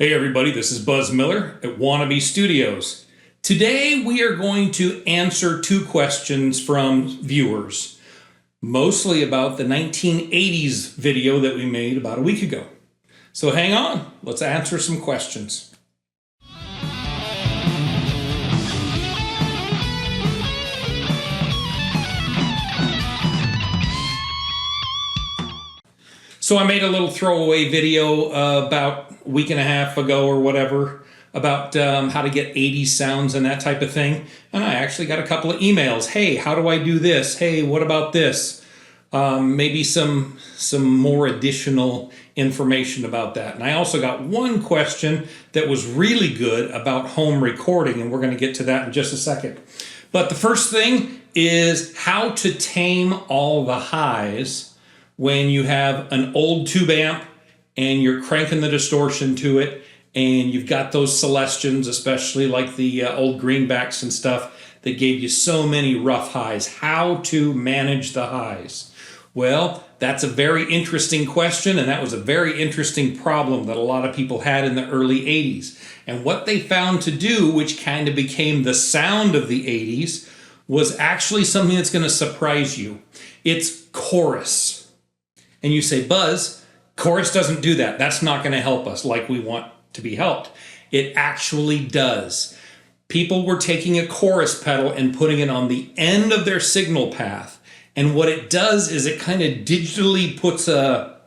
Hey everybody, this is Buzz Miller at Wannabe Studios. Today we are going to answer two questions from viewers, mostly about the 1980s video that we made about a week ago. So hang on, let's answer some questions. So I made a little throwaway video about a week and a half ago or whatever about how to get 80s sounds and that type of thing. And I actually got a couple of emails. Hey, how do I do this? Hey, what about this? Maybe some more additional information about that. And I also got one question that was really good about home recording, and we're going to get to that in just a second. But the first thing is how to tame all the highs when you have an old tube amp and you're cranking the distortion to it and you've got those Celestions, especially like the old greenbacks and stuff that gave you so many rough highs. How to manage the highs? Well, that's a very interesting question, and that was a very interesting problem that a lot of people had in the early 80s. And what they found to do, which kind of became the sound of the 80s, was actually something that's going to surprise you. It's chorus. And you say, Buzz, chorus doesn't do that. That's not going to help us like we want to be helped. It actually does. People were taking a chorus pedal and putting it on the end of their signal path. And what it does is it kind of digitally puts a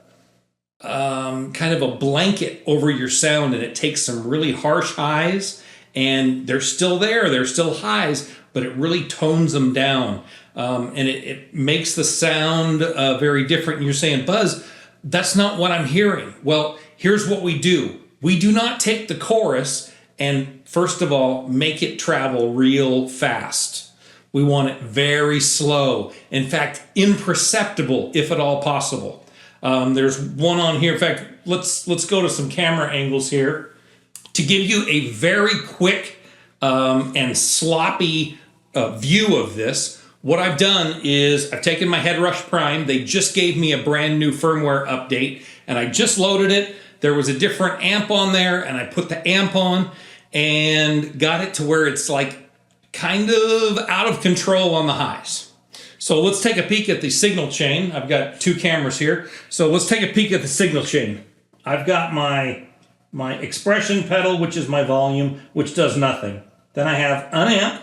kind of a blanket over your sound, and it takes some really harsh highs, and they're still there. They're still highs, but it really tones them down. And it makes the sound very different. And you're saying, Buzz, that's not what I'm hearing. Well, here's what we do. We do not take the chorus and, first of all, make it travel real fast. We want it very slow. In fact, imperceptible, if at all possible. There's one on here. In fact, let's go to some camera angles here to give you a very quick and sloppy view of this. What I've done is I've taken my Headrush Prime. They just gave me a brand new firmware update, and I just loaded it. There was a different amp on there, and I put the amp on and got it to where it's like kind of out of control on the highs. So let's take a peek at the signal chain. I've got two cameras here. So let's take a peek at the signal chain. I've got my expression pedal, which is my volume, which does nothing. Then I have an amp.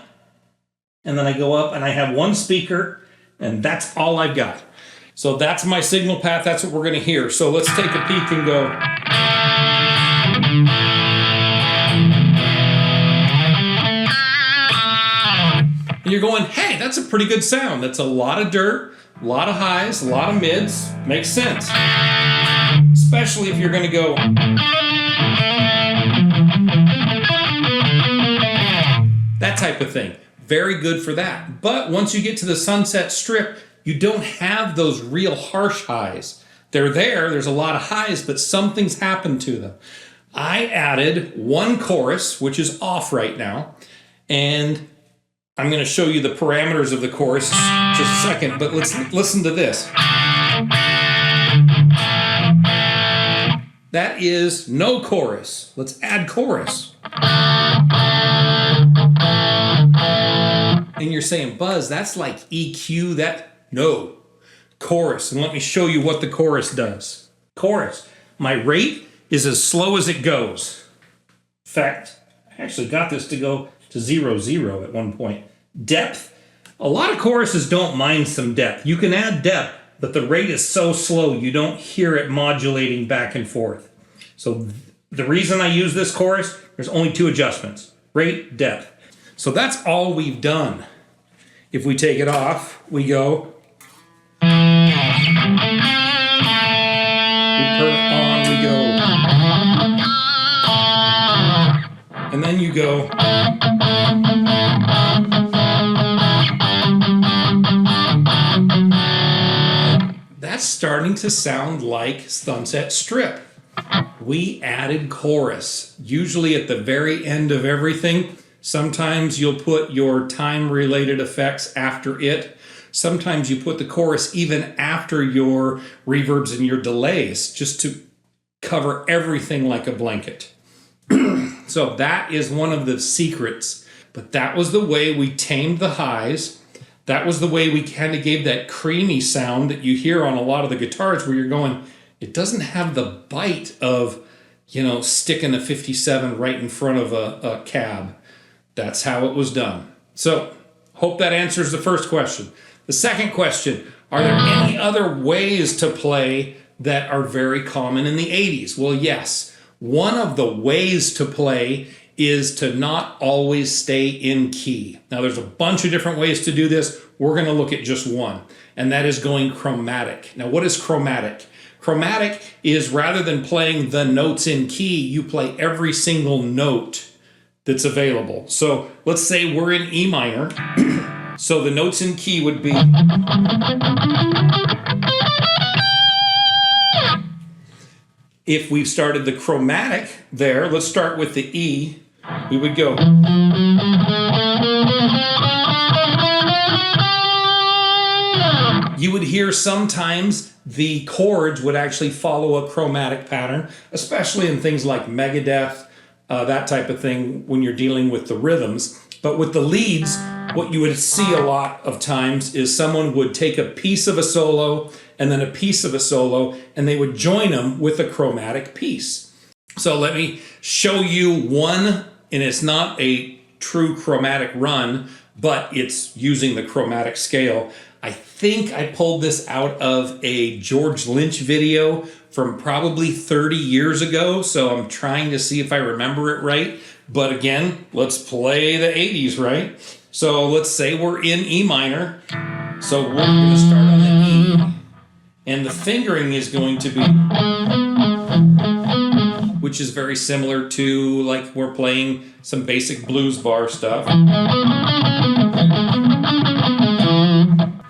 And then I go up and I have one speaker, and that's all I've got. So that's my signal path. That's what we're going to hear. So let's take a peek and go. And you're going, hey, that's a pretty good sound. That's a lot of dirt, a lot of highs, a lot of mids. Makes sense. Especially if you're going to go. That type of thing. Very good for that. But once you get to the Sunset Strip, you don't have those real harsh highs. They're there, there's a lot of highs, but something's happened to them. I added one chorus, which is off right now, and I'm going to show you the parameters of the chorus in just a second, but let's listen to this. That is no chorus. Let's add chorus. And you're saying, Buzz, that's like EQ, no. Chorus, and let me show you what the chorus does. Chorus, my rate is as slow as it goes. In fact, I actually got this to go to 0-0 at one point. Depth, a lot of choruses don't mind some depth. You can add depth, but the rate is so slow you don't hear it modulating back and forth. So the reason I use this chorus, there's only two adjustments, rate, depth. So that's all we've done. If we take it off, we go. We turn it on, we go. And then you go. That's starting to sound like Sunset Strip. We added chorus, usually at the very end of everything. Sometimes you'll put your time-related effects after it. Sometimes you put the chorus even after your reverbs and your delays, just to cover everything like a blanket. So that is one of the secrets. But that was the way we tamed the highs. That was the way we kind of gave that creamy sound that you hear on a lot of the guitars where you're going, it doesn't have the bite of, you know, sticking a 57 right in front of a cab. That's how it was done. So hope that answers the first question. The second question, are there any other ways to play that are very common in the 80s? Well, yes. One of the ways to play is to not always stay in key. Now, there's a bunch of different ways to do this. We're going to look at just one, and that is going chromatic. Now, what is chromatic? Chromatic is rather than playing the notes in key, you play every single note that's available. So let's say we're in E minor. So the notes in key would be... If we've started the chromatic there, let's start with the E. We would go... You would hear sometimes the chords would actually follow a chromatic pattern, especially in things like Megadeth, that type of thing when you're dealing with the rhythms. But with the leads, what you would see a lot of times is someone would take a piece of a solo and then a piece of a solo, and they would join them with a chromatic piece. So let me show you one, and it's not a true chromatic run, but it's using the chromatic scale. I think I pulled this out of a George Lynch video from probably 30 years ago, so I'm trying to see if I remember it right. But again, let's play the 80s, right? So let's say we're in E minor. So we're going to start on the E, and the fingering is going to be, which is very similar to like we're playing some basic blues bar stuff.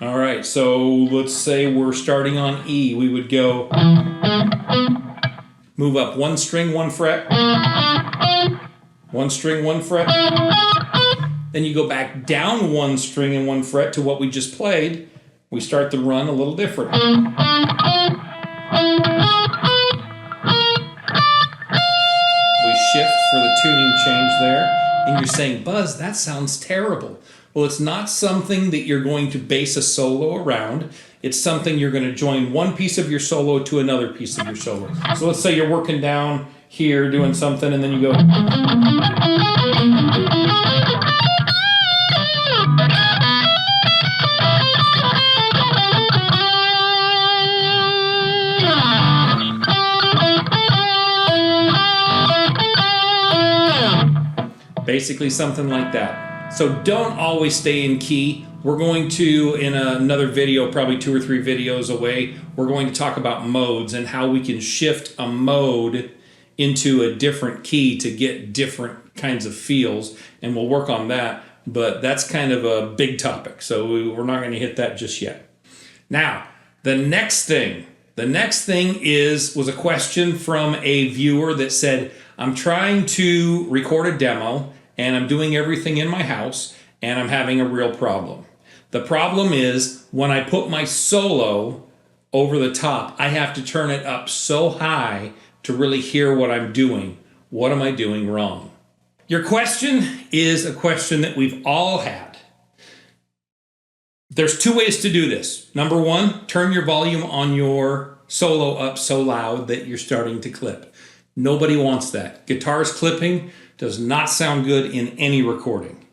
All right, so let's say we're starting on E. We would go, move up one string, one fret, one string, one fret. Then you go back down one string and one fret to what we just played. We start the run a little different. We shift for the tuning change there. And you're saying, Buzz, that sounds terrible. Well, it's not something that you're going to base a solo around. It's something you're going to join one piece of your solo to another piece of your solo. So let's say you're working down here doing something, and then you go... Basically something like that. So don't always stay in key. We're going to, in another video, probably 2 or 3 videos away, we're going to talk about modes and how we can shift a mode into a different key to get different kinds of feels, and we'll work on that, but that's kind of a big topic, so we're not going to hit that just yet. Now, the next thing was a question from a viewer that said, I'm trying to record a demo, and I'm doing everything in my house, and I'm having a real problem. The problem is when I put my solo over the top, I have to turn it up so high to really hear what I'm doing. What am I doing wrong? Your question is a question that we've all had. There's 2 ways to do this. Number 1, turn your volume on your solo up so loud that you're starting to clip. Nobody wants that. Guitars clipping does not sound good in any recording.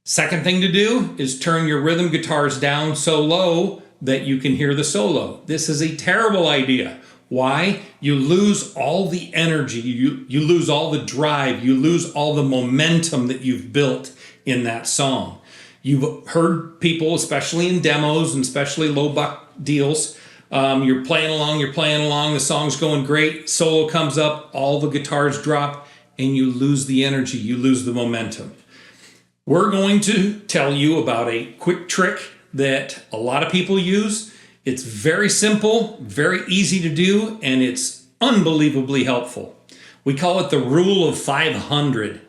Second thing to do is turn your rhythm guitars down so low that you can hear the solo. This is a terrible idea. Why? You lose all the energy, you lose all the drive, you lose all the momentum that you've built in that song. You've heard people, especially in demos and especially low buck deals, you're playing along, the song's going great, solo comes up, all the guitars drop, and you lose the energy, you lose the momentum. We're going to tell you about a quick trick that a lot of people use. It's very simple, very easy to do, and it's unbelievably helpful. We call it the rule of 500.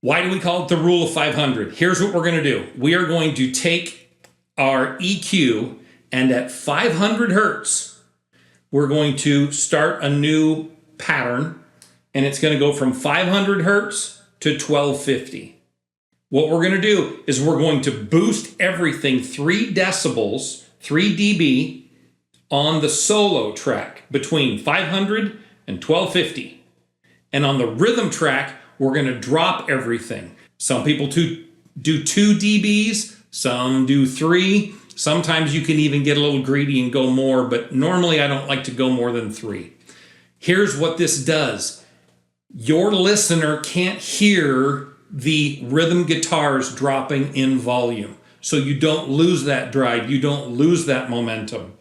Why do we call it the rule of 500? Here's what we're going to do. We are going to take our EQ, and at 500 hertz, we're going to start a new pattern, and it's going to go from 500 hertz to 1250. What we're going to do is we're going to boost everything 3 decibels, 3 dB, on the solo track between 500 and 1250. And on the rhythm track, we're going to drop everything. Some people do 2 dBs, some do 3. Sometimes you can even get a little greedy and go more, but normally I don't like to go more than 3. Here's what this does. Your listener can't hear the rhythm guitars dropping in volume. So you don't lose that drive, you don't lose that momentum.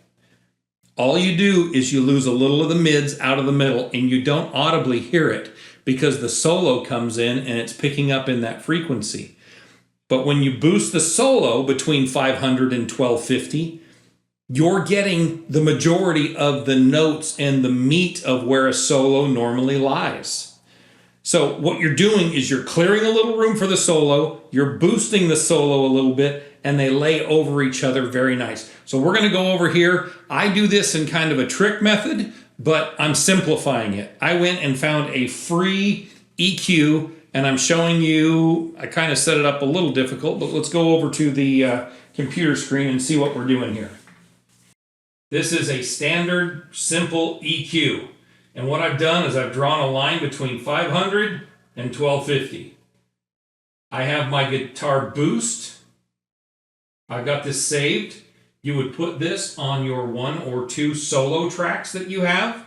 All you do is you lose a little of the mids out of the middle, and you don't audibly hear it because the solo comes in and it's picking up in that frequency. But when you boost the solo between 500 and 1250, you're getting the majority of the notes and the meat of where a solo normally lies. So what you're doing is you're clearing a little room for the solo, you're boosting the solo a little bit, and they lay over each other very nice. So we're going to go over here. I do this in kind of a trick method, but I'm simplifying it. I went and found a free EQ, and I'm showing you, I kind of set it up a little difficult, but let's go over to the computer screen and see what we're doing here. This is a standard, simple EQ. And what I've done is I've drawn a line between 500 and 1250. I have my guitar boost. I've got this saved. You would put this on your 1 or 2 solo tracks that you have,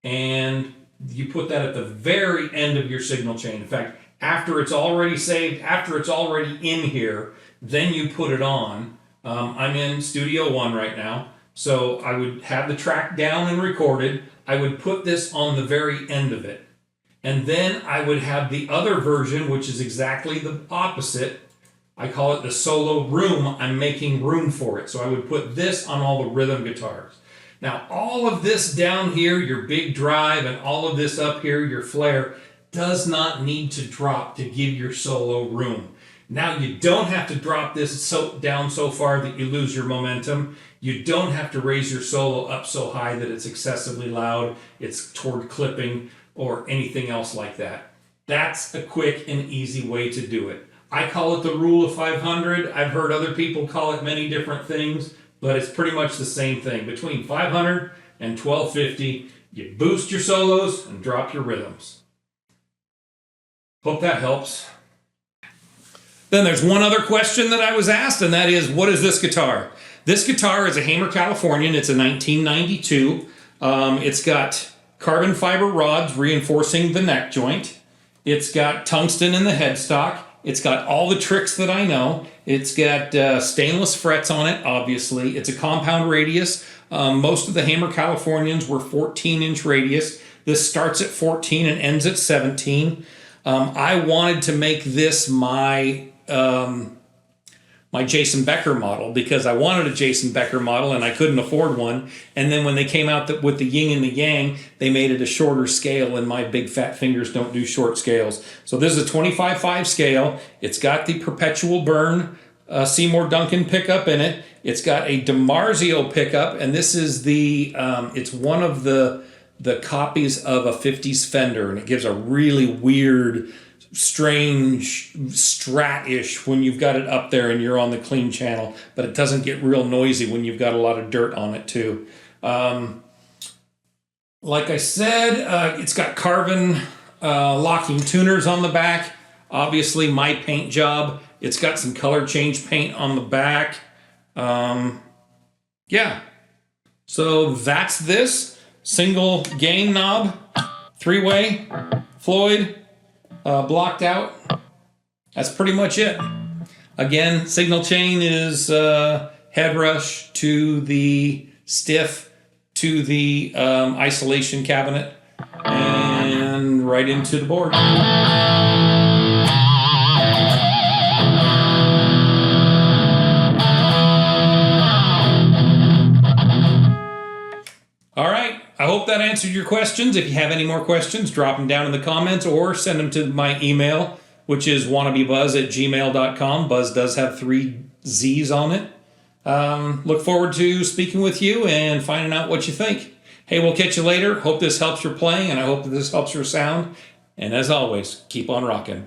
and you put that at the very end of your signal chain. In fact, after it's already saved, after it's already in here, then you put it on. I'm in Studio One right now, so I would have the track down and recorded. I would put this on the very end of it. And then I would have the other version, which is exactly the opposite. I call it the solo room. I'm making room for it. So I would put this on all the rhythm guitars. Now, all of this down here, your big drive, and all of this up here, your flare, does not need to drop to give your solo room. Now, you don't have to drop this down so far that you lose your momentum. You don't have to raise your solo up so high that it's excessively loud, it's toward clipping, or anything else like that. That's a quick and easy way to do it. I call it the rule of 500. I've heard other people call it many different things, but it's pretty much the same thing. Between 500 and 1250, you boost your solos and drop your rhythms. Hope that helps. Then there's one other question that I was asked, and that is, what is this guitar? This guitar is a Hamer Californian. It's a 1992. It's got carbon fiber rods reinforcing the neck joint. It's got tungsten in the headstock. It's got all the tricks that I know. It's got stainless frets on it, obviously. It's a compound radius. Most of the Hamer Californians were 14-inch radius. This starts at 14 and ends at 17. I wanted to make this my Jason Becker model because I wanted a Jason Becker model and I couldn't afford one. And then when they came out with the yin and the yang, they made it a shorter scale, and my big fat fingers don't do short scales. So this is a 25/5 scale. It's got the perpetual burn Seymour Duncan pickup in it. It's got a DiMarzio pickup, and this is it's one of the copies of a 50s Fender, and it gives a really weird, strange strat-ish when you've got it up there and you're on the clean channel, but it doesn't get real noisy when you've got a lot of dirt on it too. Like I said, it's got carbon locking tuners on the back. Obviously my paint job. It's got some color change paint on the back. Yeah. So that's this. Single gain knob, 3-way, Floyd, blocked out. That's pretty much it. Again, signal chain is head rush to the stiff to the isolation cabinet and right into the board. All right, I hope that answered your questions. If you have any more questions, drop them down in the comments or send them to my email, which is wannabebuzz@gmail.com. Buzz does have 3 Z's on it. Look forward to speaking with you and finding out what you think. Hey, we'll catch you later. Hope this helps your playing, and I hope that this helps your sound. And as always, keep on rocking.